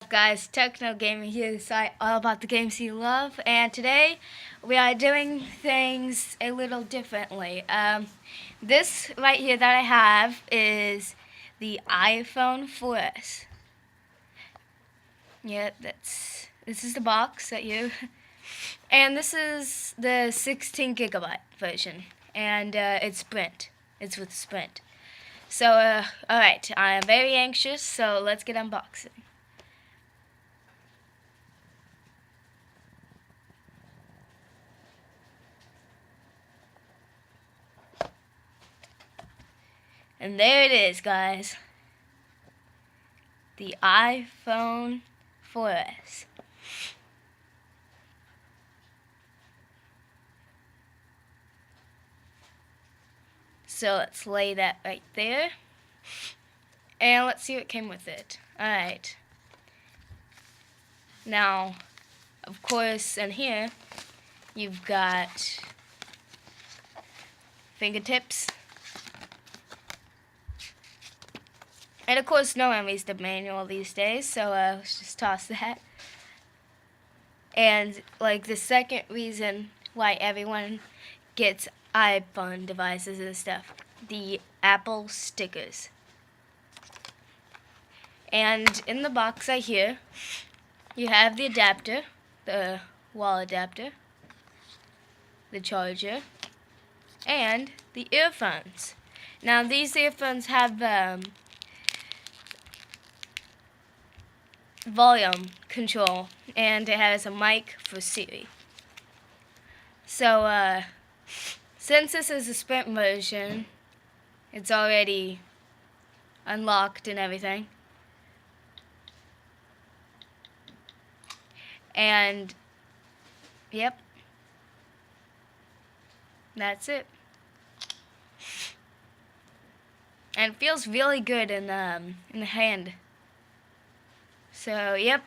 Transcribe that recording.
Guys, Techno Gaming here, the site all about the games you love, and today we are doing things a little differently. This right here that I have is the iPhone 4S. Yeah, this is the box that you, and this is the 16 gigabyte version, and it's Sprint. It's with Sprint. So, alright, I am very anxious, so let's get unboxing. And there it is, guys. The iPhone 4S. So let's lay that right there. And let's see what came with it. Alright. Now, of course, in here, you've got fingertips. And of course, no one reads the manual these days, so let's just toss that. And like the second reason why everyone gets iPhone devices and stuff, the Apple stickers. And in the box right here, you have the adapter, the wall adapter, the charger, and the earphones. Now these earphones have volume control, and it has a mic for Siri. So since this is a Sprint version, it's already unlocked and everything. And yep, that's it. And it feels really good in the hand. So yep,